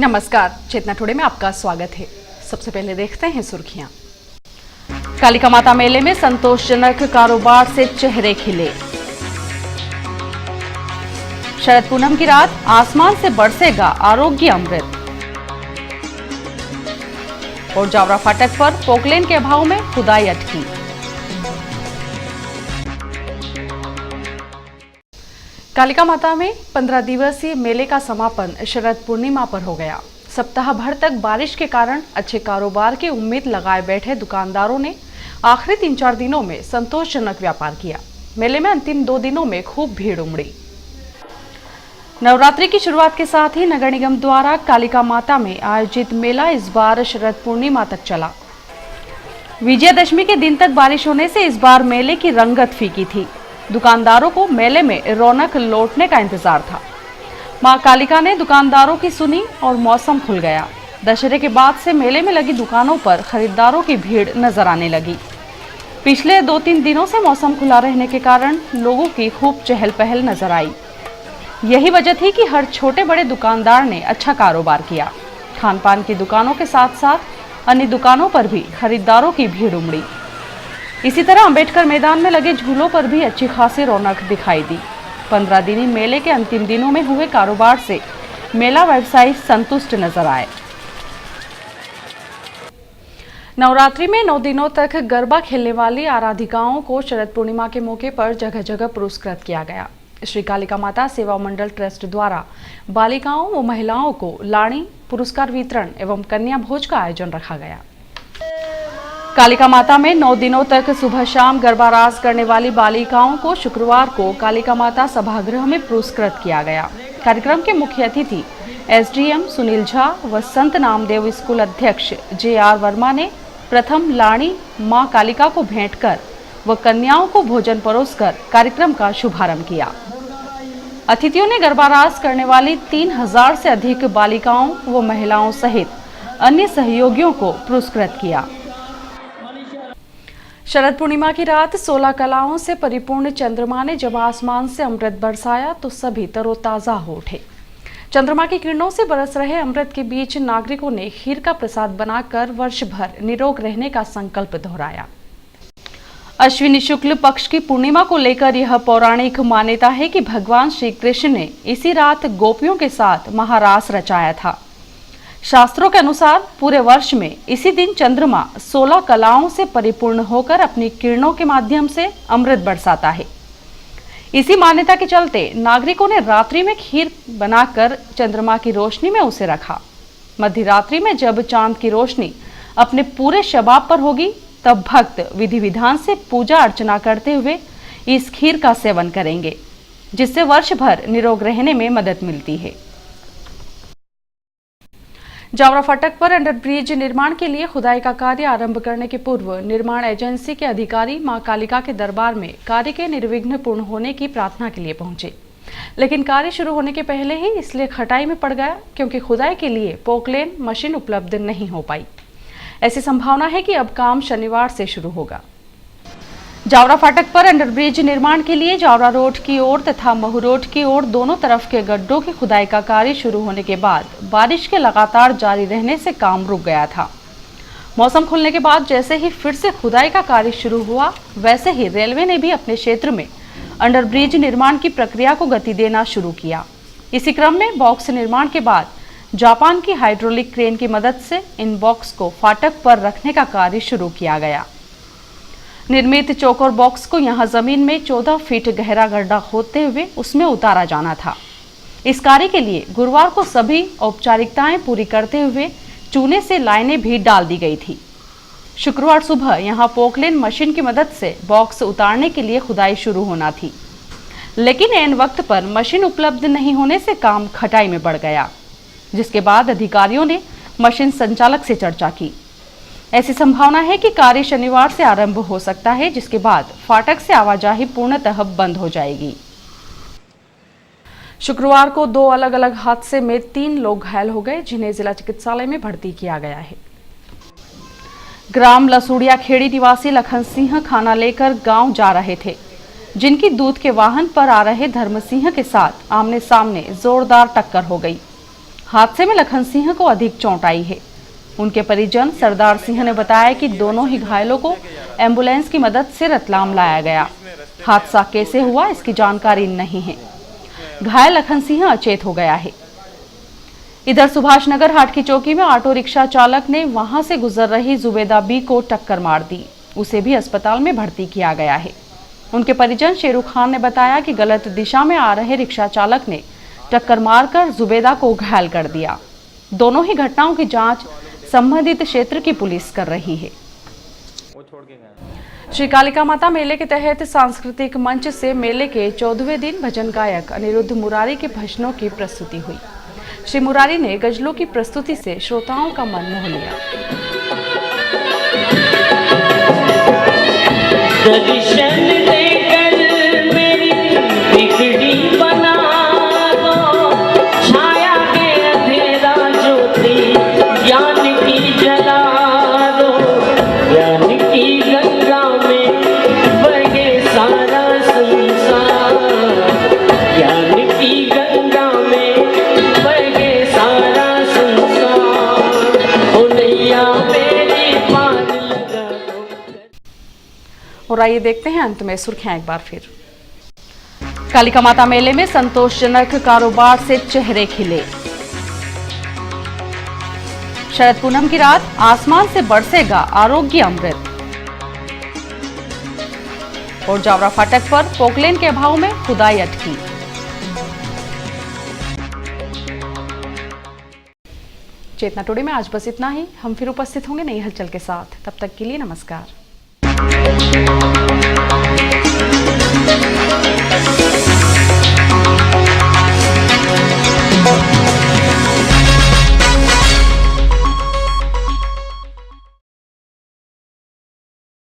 नमस्कार, चेतना टुडे में आपका स्वागत है। सबसे पहले देखते हैं सुर्खियां। कालिका माता मेले में संतोषजनक कारोबार से चेहरे खिले। शरद पूनम की रात आसमान से बरसेगा आरोग्य अमृत। और जावरा फाटक पर पोकलेन के अभाव में खुदाई अटकी। कालिका माता में 15 दिवसीय मेले का समापन शरद पूर्णिमा पर हो गया। सप्ताह भर तक बारिश के कारण अच्छे कारोबार की उम्मीद लगाए बैठे दुकानदारों ने आखिरी 3-4 दिनों में संतोषजनक व्यापार किया। मेले में अंतिम 2 दिनों में खूब भीड़ उमड़ी। नवरात्रि की शुरुआत के साथ ही नगर निगम द्वारा कालिका माता में आयोजित मेला इस बार शरद पूर्णिमा तक चला। विजयादशमी के दिन तक बारिश होने से इस बार मेले की रंगत फीकी थी। दुकानदारों को मेले में रौनक लौटने का इंतजार था। मां कालिका ने दुकानदारों की सुनी और मौसम खुल गया। दशहरे के बाद से मेले में लगी दुकानों पर खरीदारों की भीड़ नजर आने लगी। पिछले 2-3 दिनों से मौसम खुला रहने के कारण लोगों की खूब चहल पहल नजर आई। यही वजह थी कि हर छोटे बड़े दुकानदार ने अच्छा कारोबार किया। खान पान की दुकानों के साथ साथ अन्य दुकानों पर भी खरीदारों की भीड़ उमड़ी। इसी तरह अंबेडकर मैदान में लगे झूलों पर भी अच्छी खासी रौनक दिखाई दी। 15 दिनी मेले के अंतिम दिनों में हुए कारोबार से मेला व्यवसायी संतुष्ट नजर आए। नवरात्रि में 9 दिनों तक गरबा खेलने वाली आराधिकाओं को शरद पूर्णिमा के मौके पर जगह जगह पुरस्कृत किया गया। श्री कालिका माता सेवा मंडल ट्रस्ट द्वारा बालिकाओं व महिलाओं को लाड़ी पुरस्कार वितरण एवं कन्या भोज का आयोजन रखा गया। कालिका माता में 9 दिनों तक सुबह शाम गरबा रास करने वाली बालिकाओं को शुक्रवार को कालिका माता सभागृह में पुरस्कृत किया गया। कार्यक्रम के मुख्य अतिथि एसडीएम सुनील झा व संत नामदेव स्कूल अध्यक्ष JR वर्मा ने प्रथम लाड़ी मां कालिका को भेंट कर व कन्याओं को भोजन परोसकर कार्यक्रम का शुभारंभ किया। अतिथियों ने गरबा रास करने वाली 3000 से अधिक बालिकाओं व महिलाओं सहित अन्य सहयोगियों को पुरस्कृत किया। शरद पूर्णिमा की रात 16 कलाओं से परिपूर्ण चंद्रमा ने जब आसमान से अमृत बरसाया तो सभी तरोताजा हो उठे। चंद्रमा की किरणों से बरस रहे अमृत के बीच नागरिकों ने खीर का प्रसाद बनाकर वर्ष भर निरोग रहने का संकल्प दोहराया। अश्विनी शुक्ल पक्ष की पूर्णिमा को लेकर यह पौराणिक मान्यता है कि भगवान श्री कृष्ण ने इसी रात गोपियों के साथ महारास रचाया था। शास्त्रों के अनुसार पूरे वर्ष में इसी दिन चंद्रमा 16 कलाओं से परिपूर्ण होकर अपनी किरणों के माध्यम से अमृत बरसाता है। इसी मान्यता के चलते नागरिकों ने रात्रि में खीर बनाकर चंद्रमा की रोशनी में उसे रखा। मध्य रात्रि में जब चांद की रोशनी अपने पूरे शबाब पर होगी तब भक्त विधि विधान से पूजा अर्चना करते हुए इस खीर का सेवन करेंगे, जिससे वर्ष भर निरोग रहने में मदद मिलती है। जावरा फाटक पर अंडरब्रिज निर्माण के लिए खुदाई का कार्य आरंभ करने के पूर्व निर्माण एजेंसी के अधिकारी मां कालिका के दरबार में कार्य के निर्विघ्न पूर्ण होने की प्रार्थना के लिए पहुंचे, लेकिन कार्य शुरू होने के पहले ही इसलिए खटाई में पड़ गया क्योंकि खुदाई के लिए पोकलेन मशीन उपलब्ध नहीं हो पाई। ऐसी संभावना है कि अब काम शनिवार से शुरू होगा। जावरा फाटक पर अंडरब्रिज निर्माण के लिए जावरा रोड की ओर तथा महू रोड की ओर दोनों तरफ के गड्ढों की खुदाई का कार्य शुरू होने के बाद बारिश के लगातार जारी रहने से काम रुक गया था। मौसम खुलने के बाद जैसे ही फिर से खुदाई का कार्य शुरू हुआ, वैसे ही रेलवे ने भी अपने क्षेत्र में अंडरब्रिज निर्माण की प्रक्रिया को गति देना शुरू किया। इसी क्रम में बॉक्स निर्माण के बाद जापान की हाइड्रोलिक क्रेन की मदद से इन बॉक्स को फाटक पर रखने का कार्य शुरू किया गया। निर्मित चौकोर बॉक्स को यहां जमीन में 14 फीट गहरा गड्ढा खोदते हुए उसमें उतारा जाना था। इस कार्य के लिए गुरुवार को सभी औपचारिकताएं पूरी करते हुए चूने से लाइनें भी डाल दी गई थी। शुक्रवार सुबह यहां पोकलेन मशीन की मदद से बॉक्स उतारने के लिए खुदाई शुरू होना थी, लेकिन ऐन वक्त पर मशीन उपलब्ध नहीं होने से काम खटाई में बढ़ गया, जिसके बाद अधिकारियों ने मशीन संचालक से चर्चा की। ऐसी संभावना है कि कार्य शनिवार से आरंभ हो सकता है, जिसके बाद फाटक से आवाजाही पूर्णतः बंद हो जाएगी। शुक्रवार को 2 अलग अलग हादसे में 3 लोग घायल हो गए, जिन्हें जिला चिकित्सालय में भर्ती किया गया है। ग्राम लसूड़िया खेड़ी निवासी लखन सिंह खाना लेकर गांव जा रहे थे, जिनकी दूध के वाहन पर आ रहे धर्म सिंह के साथ आमने सामने जोरदार टक्कर हो गई। हादसे में लखन सिंह को अधिक चोट आई है। उनके परिजन सरदार सिंह ने बताया कि दोनों ही घायलों को एम्बुलेंस की मदद से रतलाम लाया गया। हादसा कैसे हुआ इसकी जानकारी नहीं है। घायल लखन सिंह अचेत हो गया है। इधर सुभाष नगर हाट की चौकी में ऑटो रिक्शा चालक ने वहां से गुजर रही जुबेदा बी को टक्कर मार दी। उसे भी अस्पताल में भर्ती किया गया है। उनके परिजन शेरू खान ने बताया कि गलत दिशा में आ रहे रिक्शा चालक ने टक्कर मारकर जुबेदा को घायल कर दिया। दोनों ही घटनाओं की जांच संबंधित क्षेत्र की पुलिस कर रही है। श्री कालिका माता मेले के तहत सांस्कृतिक मंच से मेले के 14वें दिन भजन गायक अनिरुद्ध मुरारी के भजनों की प्रस्तुति हुई। श्री मुरारी ने गजलों की प्रस्तुति से श्रोताओं का मन मोह लिया। दर्शन देकर मेरी बिगड़ी बना दो, छाया के अंधेरा ज्योति ज्ञान की जला दो, ज्ञान की गंगा में बहे सारा संसार, ज्ञान की गंगा में बहे सारा संसार, ओ नैया मेरी पार लगा दो। और आइए देखते हैं अंत में सुर्खियां एक बार फिर। कालिका माता मेले में संतोषजनक कारोबार से चेहरे खिले। शरद पूनम की रात आसमान से बरसेगा आरोग्य अमृत। और जावरा फाटक पर पोकलेन के अभाव में खुदाई अटकी। चेतना टुडे में आज बस इतना ही। हम फिर उपस्थित होंगे नई हलचल के साथ। तब तक के लिए नमस्कार।